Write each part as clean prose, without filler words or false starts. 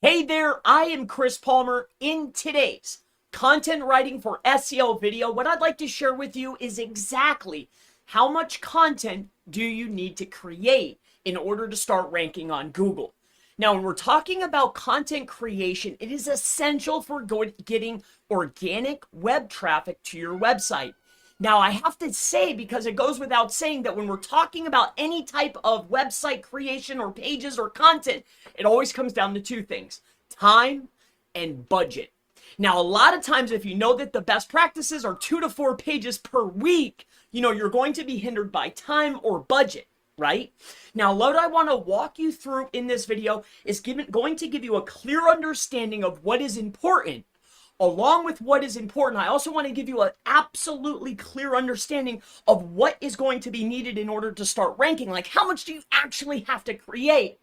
Hey there, I am Chris Palmer. In today's content writing for SEO video, what I'd like to share with you is exactly how much content do you need to create in order to start ranking on Google. Now, when we're talking about content creation, it is essential for getting organic web traffic to your website. Now, I have to say, because it goes without saying, that when we're talking about any type of website creation or pages or content, it always comes down to two things: time and budget. Now, a lot of times, if you know that the best practices are 2 to 4 pages per week, you're going to be hindered by time or budget, right? Now, what I want to walk you through in this video is going to give you a clear understanding of what is important. Along with what is important, I also want to give you an absolutely clear understanding of what is going to be needed in order to start ranking. Like, how much do you actually have to create?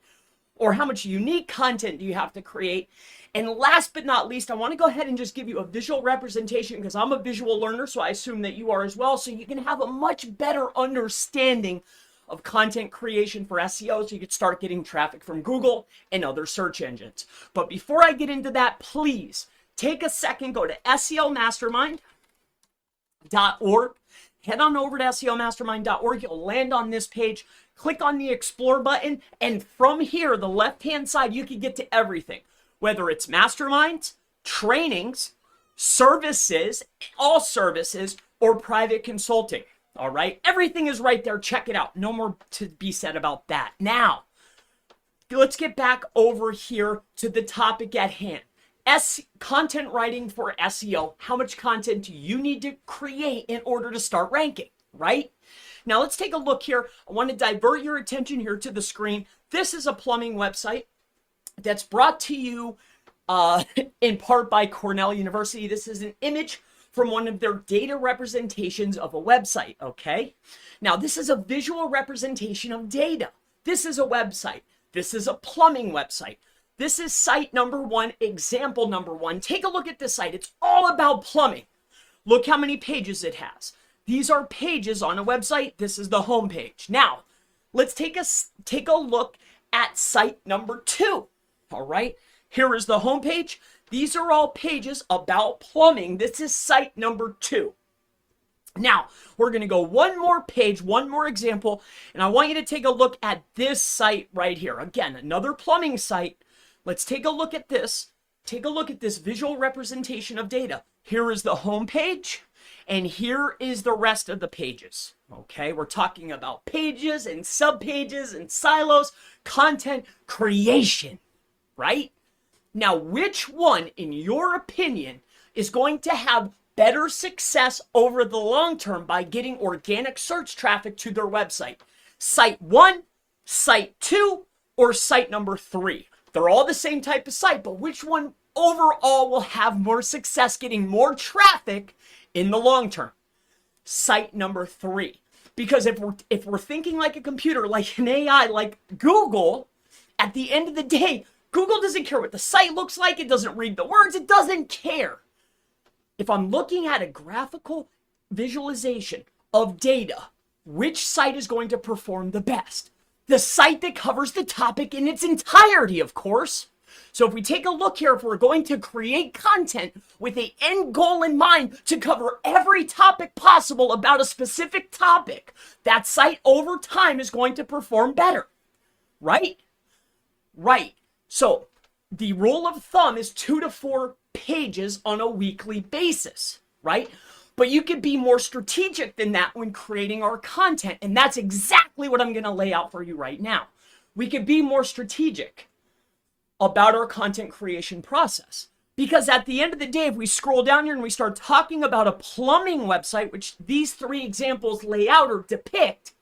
Or how much unique content do you have to create? And last but not least, I want to go ahead and just give you a visual representation, because I'm a visual learner, so I assume that you are as well, so you can have a much better understanding of content creation for SEO, so you can start getting traffic from Google and other search engines. But before I get into that, please take a second, go to SEOmastermind.org. Head on over to SEOmastermind.org. You'll land on this page. Click on the Explore button. And from here, the left-hand side, you can get to everything. Whether it's masterminds, trainings, services, all services, or private consulting. All right? Everything is right there. Check it out. No more to be said about that. Now, let's get back over here to the topic at hand. Content writing for SEO. How much content do you need to create in order to start ranking, right? Now, let's take a look here. I want to divert your attention here to the screen. This is a plumbing website that's brought to you in part by Cornell University. This is an image from one of their data representations of a website, okay? Now, this is a visual representation of data. This is a website. This is a plumbing website. This is site number 1, example number 1. Take a look at this site. It's all about plumbing. Look how many pages it has. These are pages on a website. This is the home page. Now, let's take a look at site number 2. All right, here is the home page. These are all pages about plumbing. This is site number 2. Now, we're going to go one more page, one more example, and I want you to take a look at this site right here. Again, another plumbing site. Let's take a look at this. Take a look at this visual representation of data. Here is the home page, and here is the rest of the pages. Okay, we're talking about pages and subpages and silos, content creation, right? Now, which one, in your opinion, is going to have better success over the long term by getting organic search traffic to their website? Site 1, site 2, or site number 3? They're all the same type of site, but which one overall will have more success getting more traffic in the long term? Site number 3. Because if we're thinking like a computer, like an AI, like Google, at the end of the day, Google doesn't care what the site looks like. It doesn't read the words. It doesn't care. If I'm looking at a graphical visualization of data, which site is going to perform the best? The site that covers the topic in its entirety, of course. So if we take a look here, if we're going to create content with an end goal in mind to cover every topic possible about a specific topic, that site over time is going to perform better, right? Right. So the rule of thumb is 2 to 4 pages on a weekly basis, right? But you could be more strategic than that when creating our content. And that's exactly what I'm going to lay out for you right now. We could be more strategic about our content creation process. Because at the end of the day, if we scroll down here and we start talking about a plumbing website, which these 3 examples lay out or depict,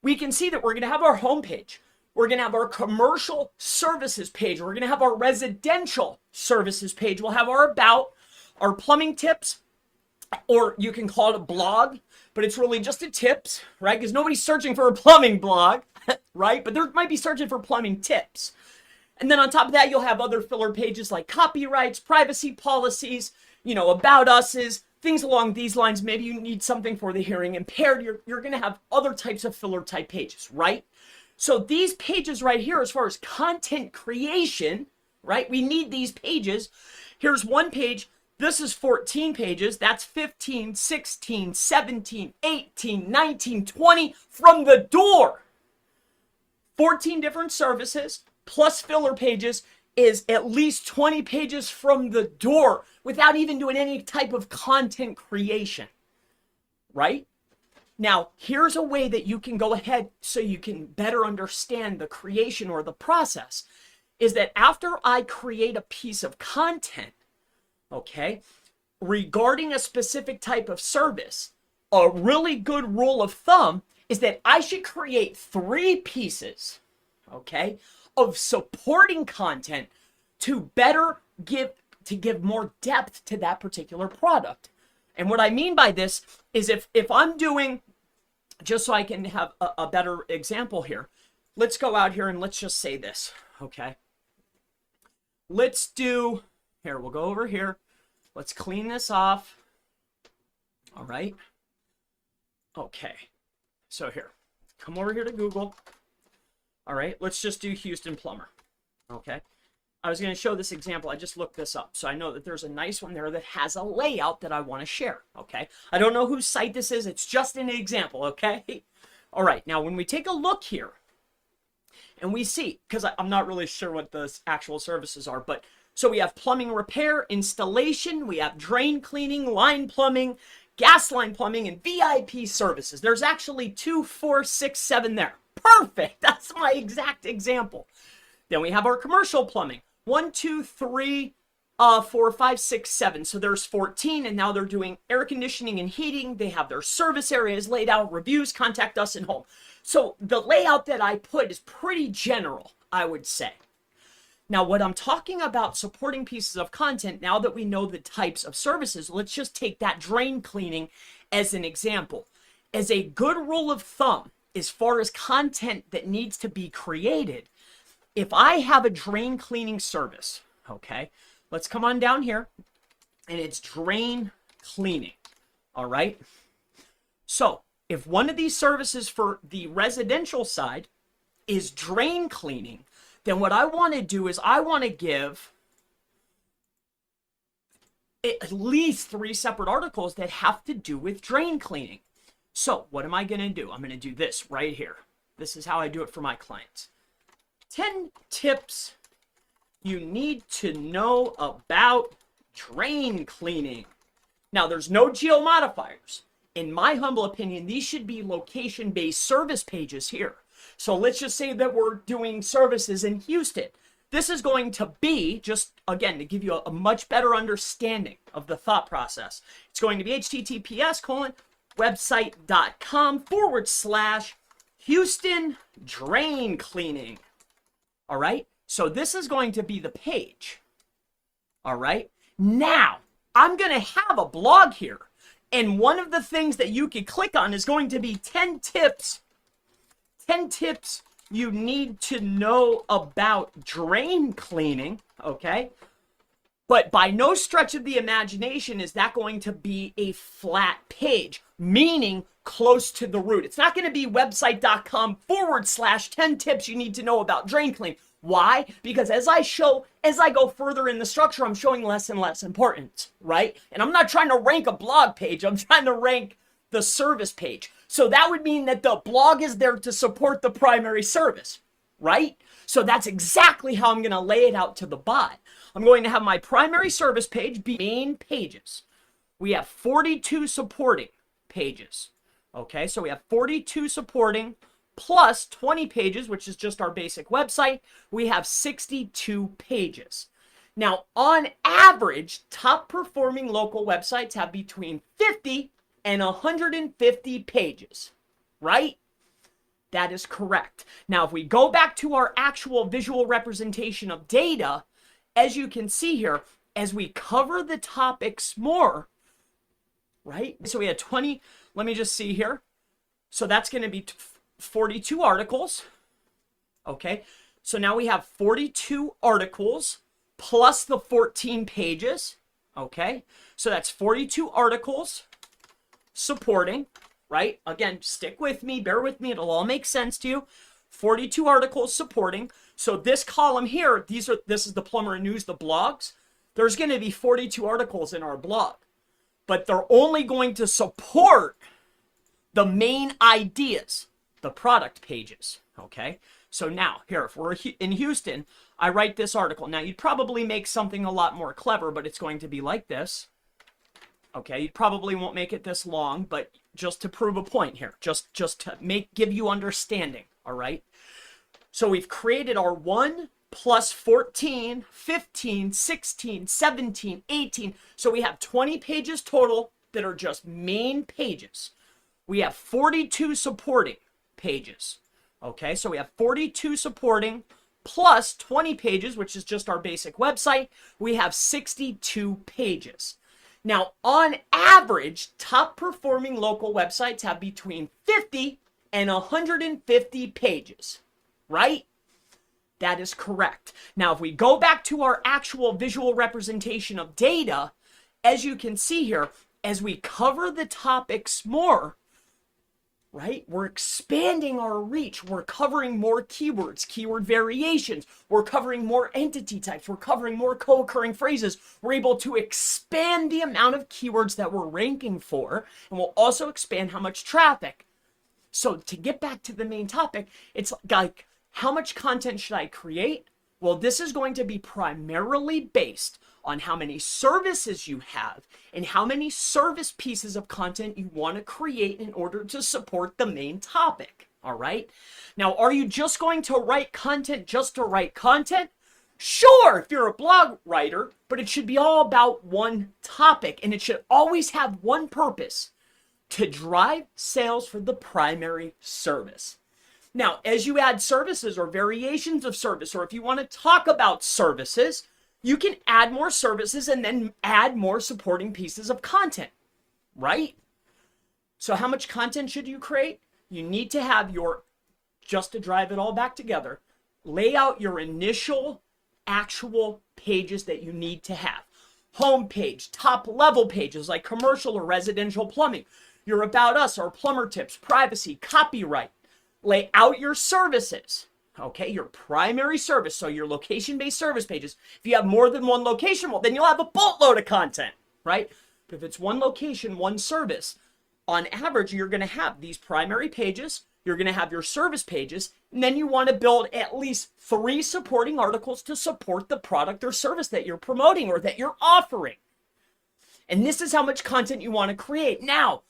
we can see that we're going to have our homepage. We're going to have our commercial services page. We're going to have our residential services page. We'll have our about, our plumbing tips, or you can call it a blog, but it's really just a tips, right? Because nobody's searching for a plumbing blog, right? But they might be searching for plumbing tips. And then on top of that, you'll have other filler pages like copyrights, privacy policies, about us's, things along these lines. Maybe you need something for the hearing impaired. You're going to have other types of filler type pages, right? So these pages right here, as far as content creation, right? We need these pages. Here's one page. This is 14 pages. That's 15, 16, 17, 18, 19, 20 from the door. 14 different services plus filler pages is at least 20 pages from the door without even doing any type of content creation, right? Now, here's a way that you can go ahead so you can better understand the creation or the process, is that after I create a piece of content, okay, regarding a specific type of service, a really good rule of thumb is that I should create 3 pieces, okay, of supporting content to better give more depth to that particular product. And what I mean by this is if I'm doing, just so I can have a better example here, let's go out here and let's just say this, okay? Let's do, here, we'll go over here. Let's clean this off. All right. Okay. So here, come over here to Google. All right. Let's just do Houston Plumber. Okay. I was going to show this example. I just looked this up. So I know that there's a nice one there that has a layout that I want to share. Okay. I don't know whose site this is. It's just an example. Okay. All right. Now, when we take a look here and we see, because I'm not really sure what the actual services are, but so we have plumbing repair, installation, we have drain cleaning, line plumbing, gas line plumbing, and VIP services. There's actually 2, 4, 6, 7 there. Perfect. That's my exact example. Then we have our commercial plumbing. 1, 2, 3, 4, 5, 6, 7. So there's 14, and now they're doing air conditioning and heating. They have their service areas laid out, reviews, contact us, and home. So the layout that I put is pretty general, I would say. Now, what I'm talking about supporting pieces of content, now that we know the types of services, let's just take that drain cleaning as an example. As a good rule of thumb, as far as content that needs to be created, if I have a drain cleaning service, okay, let's come on down here, and it's drain cleaning, all right? So, if one of these services for the residential side is drain cleaning, then what I want to do is I want to give at least 3 separate articles that have to do with drain cleaning. So what am I going to do? I'm going to do this right here. This is how I do it for my clients. 10 tips you need to know about drain cleaning. Now, there's no geo modifiers. In my humble opinion, these should be location-based service pages here. So let's just say that we're doing services in Houston. This is going to be, just again, to give you a much better understanding of the thought process. It's going to be https:/website.com/Houston drain cleaning. All right. So this is going to be the page. All right. Now, I'm going to have a blog here. And one of the things that you could click on is going to be 10 tips. 10 tips you need to know about drain cleaning, okay? But by no stretch of the imagination is that going to be a flat page, meaning close to the root. It's not going to be website.com/10 tips you need to know about drain cleaning. Why? Because as I go further in the structure, I'm showing less and less importance, right? And I'm not trying to rank a blog page. I'm trying to rank the service page. So that would mean that the blog is there to support the primary service, right? So that's exactly how I'm going to lay it out to the bot. I'm going to have my primary service page be main pages. We have 42 supporting pages. Okay, so we have 42 supporting plus 20 pages, which is just our basic website. We have 62 pages. Now, on average, top performing local websites have between 50 and 150 pages, right? That is correct. Now, if we go back to our actual visual representation of data, as you can see here, as we cover the topics more, right? So we had 20, let me just see here. So that's going to be 42 articles. Okay. So now we have 42 articles plus the 14 pages. Okay. So that's 42 articles supporting, right? Again, stick with me, bear with me. It'll all make sense to you. 42 articles supporting. So this column here, this is the Plumber News, the blogs. There's going to be 42 articles in our blog, but they're only going to support the main ideas, the product pages, okay? So now, here, if we're in Houston, I write this article. Now, you'd probably make something a lot more clever, but it's going to be like this, okay? You probably won't make it this long, but just to prove a point here, just to give you understanding, all right? So we've created our 1 plus 14, 15, 16, 17, 18. So we have 20 pages total that are just main pages. We have 42 supporting pages. Okay, so we have 42 supporting plus 20 pages, which is just our basic website. We have 62 pages. Now, on average, top performing local websites have between 50 and 150 pages, right? That is correct. Now, if we go back to our actual visual representation of data, as you can see here, as we cover the topics more, right, we're expanding our reach. We're covering more keywords, keyword variations. We're covering more entity types. We're covering more co-occurring phrases. We're able to expand the amount of keywords that we're ranking for, and we'll also expand how much traffic. So to get back to the main topic, it's like, how much content should I create? Well, this is going to be primarily based on how many services you have and how many service pieces of content you want to create in order to support the main topic, all right? Now, are you just going to write content just to write content? Sure, if you're a blog writer, but it should be all about one topic, and it should always have one purpose: to drive sales for the primary service. Now, as you add services or variations of service, or if you want to talk about services, you can add more services and then add more supporting pieces of content, right? So how much content should you create? You need to have your, just to drive it all back together, lay out your initial actual pages that you need to have. Homepage, top level pages like commercial or residential plumbing, your about us or plumber tips, privacy, copyright. Lay out your services, okay, your primary service, so your location-based service pages. If you have more than one location, well, then you'll have a boatload of content, right? But if it's one location, one service, on average, you're going to have these primary pages, you're going to have your service pages, and then you want to build at least 3 supporting articles to support the product or service that you're promoting or that you're offering. And this is how much content you want to create. Now,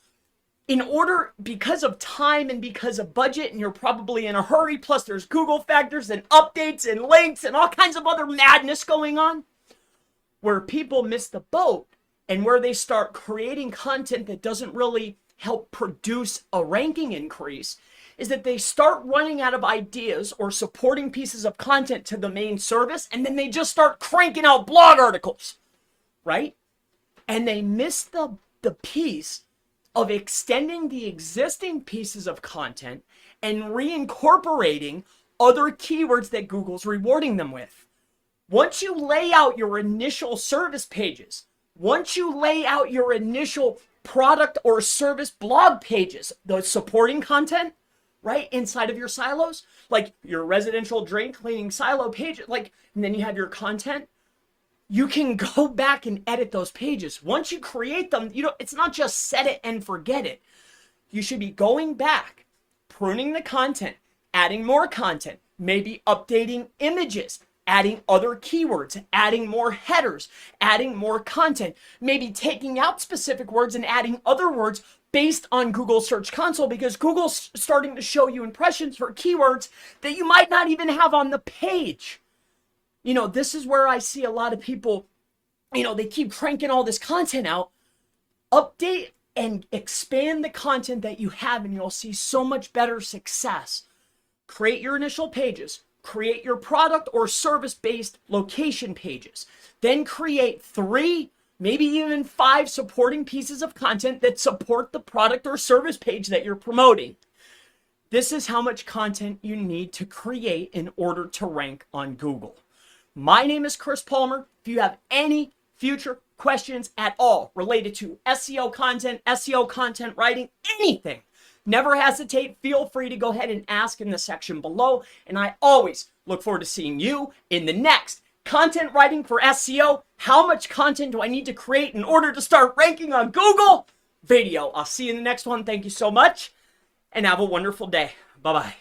in order, because of time and because of budget, and you're probably in a hurry, plus there's Google factors and updates and links and all kinds of other madness going on, where people miss the boat and where they start creating content that doesn't really help produce a ranking increase, is that they start running out of ideas or supporting pieces of content to the main service, and then they just start cranking out blog articles, right? And they miss the piece of extending the existing pieces of content and reincorporating other keywords that Google's rewarding them with. Once you lay out your initial service pages, once you lay out your initial product or service blog pages, the supporting content, right, inside of your silos, like your residential drain cleaning silo page, like, and then you have your content, you can go back and edit those pages. Once you create them, it's not just set it and forget it. You should be going back, pruning the content, adding more content, maybe updating images, adding other keywords, adding more headers, adding more content, maybe taking out specific words and adding other words based on Google Search Console, because Google's starting to show you impressions for keywords that you might not even have on the page. This is where I see a lot of people, they keep cranking all this content out. Update and expand the content that you have, and you'll see so much better success. Create your initial pages. Create your product or service-based location pages. Then create 3, maybe even 5 supporting pieces of content that support the product or service page that you're promoting. This is how much content you need to create in order to rank on Google. My name is Chris Palmer. If you have any future questions at all related to SEO content writing, anything, never hesitate. Feel free to go ahead and ask in the section below. And I always look forward to seeing you in the next Content Writing for SEO. How much content do I need to create in order to start ranking on Google video? I'll see you in the next one. Thank you so much and have a wonderful day. Bye-bye.